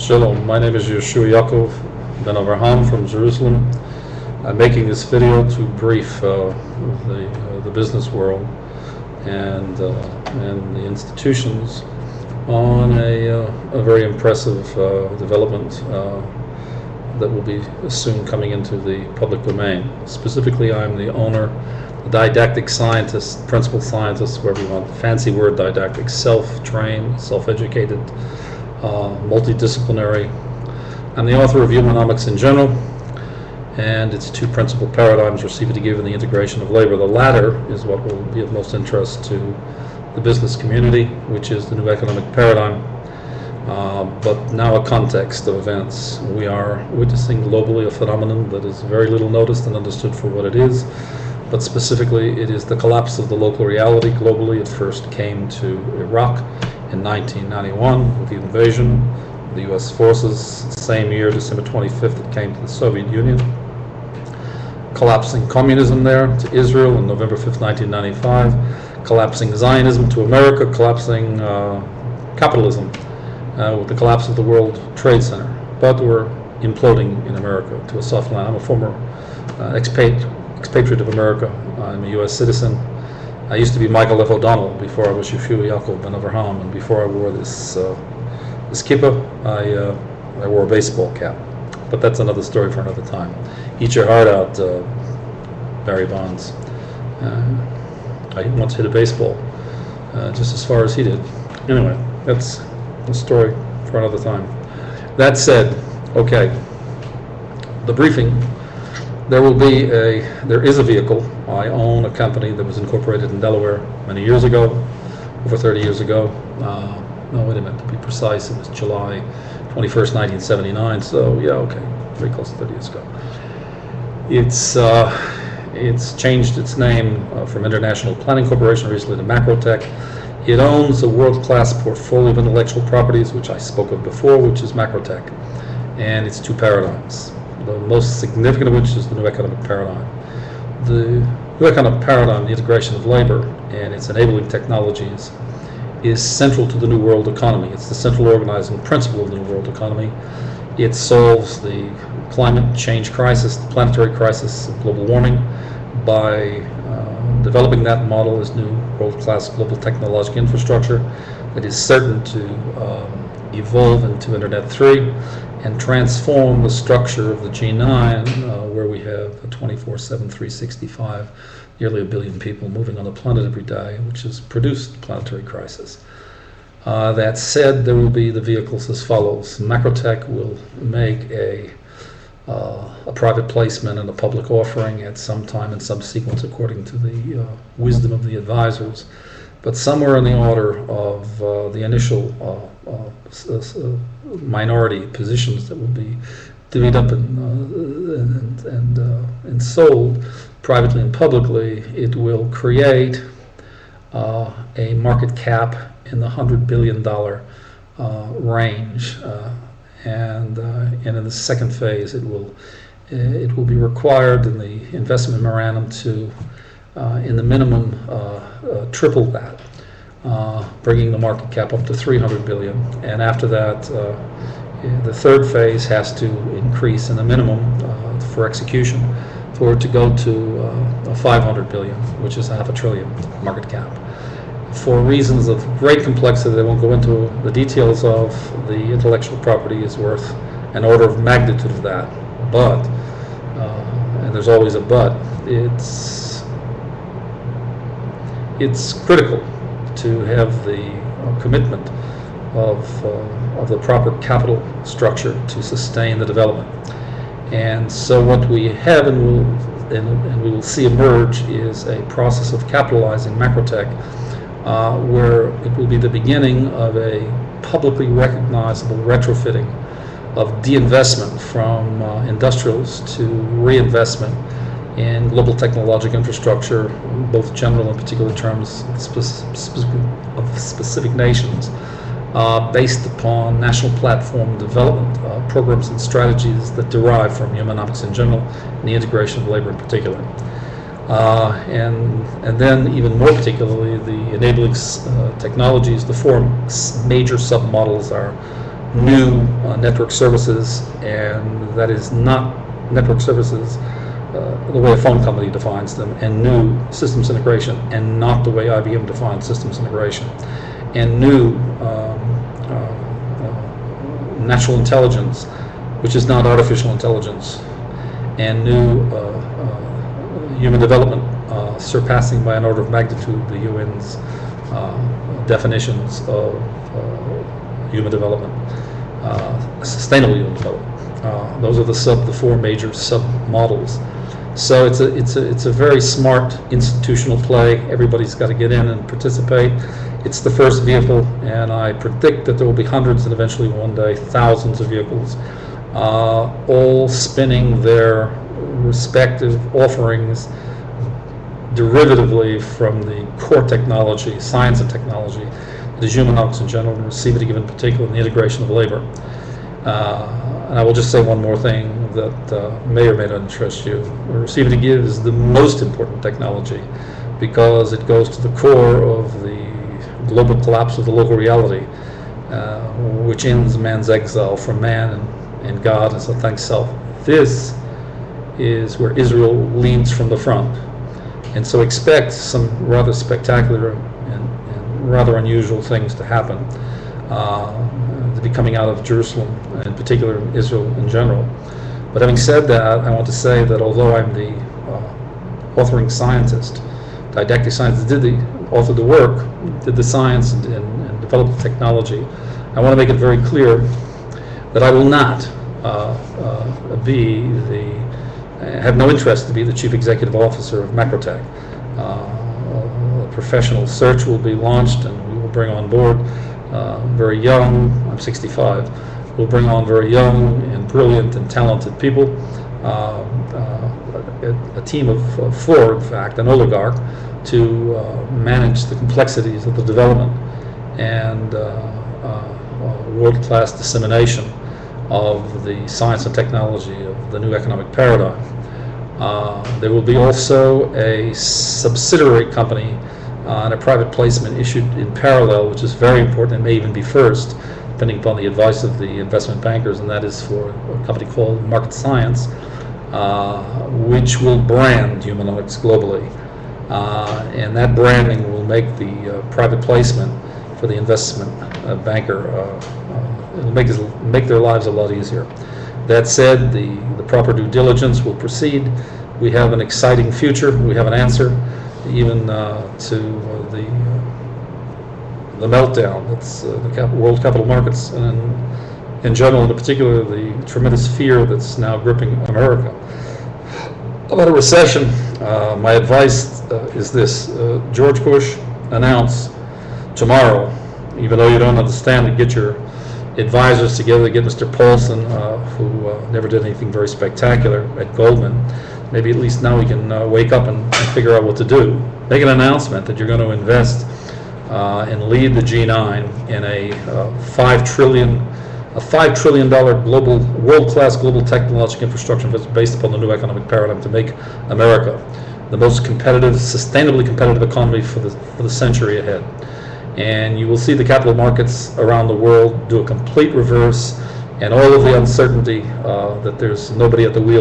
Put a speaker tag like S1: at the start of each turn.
S1: Shalom, my name is Yeshua Yaakov Ben Avraham from Jerusalem. I'm making this video to brief the business world and the institutions on a very impressive development that will be soon coming into the public domain. Specifically, I'm the owner, the didactic scientist, principal scientist, wherever you want the fancy word, didactic, self-trained, self-educated, multidisciplinary. I'm the author of Humanomics in general, and its two principal paradigms, receiving given the integration of labor. The latter is what will be of most interest to the business community, which is the new economic paradigm, but now a context of events. We are witnessing globally a phenomenon that is very little noticed and understood for what it is, but specifically it is the collapse of the local reality globally. It first came to Iraq in 1991 with the invasion of the US forces. Same year, December 25th, it came to the Soviet Union, collapsing communism there, to Israel on November 5th, 1995, collapsing Zionism to America, collapsing capitalism with the collapse of the World Trade Center. But we're imploding in America to a soft land. I'm a former expatriate of America. I'm a US citizen. I used to be Michael F. O'Donnell before I was Yeshua Yaakov Ben Avraham, and before I wore this kippah, I wore a baseball cap. But that's another story for another time. Eat your heart out, Barry Bonds. I once hit a baseball just as far as he did. Anyway, that's a story for another time. That said, okay, the briefing. There is a vehicle. I own a company that was incorporated in Delaware many years ago, over 30 years ago. No, wait a minute, to be precise, it was July 21st, 1979. So yeah, okay, very close to 30 years ago. It's changed its name from International Planning Corporation recently to MacroTech. It owns a world-class portfolio of intellectual properties, which I spoke of before, which is MacroTech, and its two paradigms. The most significant of which is the new economic paradigm. The new economic paradigm, the integration of labor and its enabling technologies, is central to the new world economy. It's the central organizing principle of the new world economy. It solves the climate change crisis, the planetary crisis of global warming, by developing that model as new world-class global technological infrastructure that is certain to evolve into Internet 3 and transform the structure of the G9, where we have a 24/7, 365, nearly 1 billion people moving on the planet every day, which has produced the planetary crisis. That said, there will be the vehicles as follows. MacroTech will make a private placement and a public offering at some time in some sequence according to the wisdom of the advisors, but somewhere in the order of the initial minority positions that will be divvied up and sold privately and publicly. It will create a market cap in the $100 billion range, and in the second phase, it will be required in the investment memorandum to, in the minimum, triple that, bringing the market cap up to $300 billion. And after that, the third phase has to increase in the minimum for execution for it to go to $500 billion, which is $500 billion market cap. For reasons of great complexity, I won't go into the details of, the intellectual property is worth an order of magnitude of that. But, and there's always a but, it's critical to have the commitment of the proper capital structure to sustain the development. And so what we have and we will see emerge is a process of capitalizing MacroTech, where it will be the beginning of a publicly recognizable retrofitting of de-investment from industrials to reinvestment in global technological infrastructure, both general and particular terms of specific nations, based upon national platform development programs and strategies that derive from Humanomics in general and the integration of labor in particular. And then even more particularly the enabling technologies. The four major submodels are new network services, and that is not network services the way a phone company defines them, and new systems integration, and not the way IBM defines systems integration, and new natural intelligence, which is not artificial intelligence, and new human development, surpassing by an order of magnitude the UN's definitions of human development, sustainable human development. Those are the four major sub-models. So it's a very smart institutional play. Everybody's got to get in and participate. It's the first vehicle, and I predict that there will be hundreds and eventually one day thousands of vehicles, all spinning their respective offerings derivatively from the core technology, science and technology, that is humanomics in general, and receivative in particular, and the integration of labor. And I will just say one more thing that may or may not interest you. Receive to give is the most important technology because it goes to the core of the global collapse of the local reality, which ends man's exile from man and God as a thank self. This is where Israel leads from the front. And so expect some rather spectacular and rather unusual things to happen, to be coming out of Jerusalem, in particular Israel in general. But having said that, I want to say that although I'm the authoring scientist, didactic scientist, authored the work, did the science and developed the technology, I want to make it very clear that I will not have no interest to be the chief executive officer of MacroTech. A professional search will be launched, and we will bring on board very young, I'm 65, we'll bring on very young and brilliant and talented people, a team of four, in fact, an oligarch, to manage the complexities of the development and world-class dissemination of the science and technology of the new economic paradigm. There will be also a subsidiary company and a private placement issued in parallel, which is very important and may even be first, depending upon the advice of the investment bankers, and that is for a company called Market Science, which will brand Humanomics globally. And that branding will make the private placement for the investment banker, it'll make their lives a lot easier. That said, the proper due diligence will proceed. We have an exciting future. We have an answer even to the meltdown that's the world capital markets, and in general, in particular, the tremendous fear that's now gripping America about a recession. My advice is this: George Bush announced tomorrow, even though you don't understand it, get your advisors together, get Mr. Paulson, who never did anything very spectacular at Goldman. Maybe at least now we can wake up and figure out what to do. Make an announcement that you're going to invest and lead the G9 in a $5 trillion global, world-class global technological infrastructure based upon the new economic paradigm to make America the most competitive, sustainably competitive economy for the century ahead. And you will see the capital markets around the world do a complete reverse, and all of the uncertainty that there's nobody at the wheel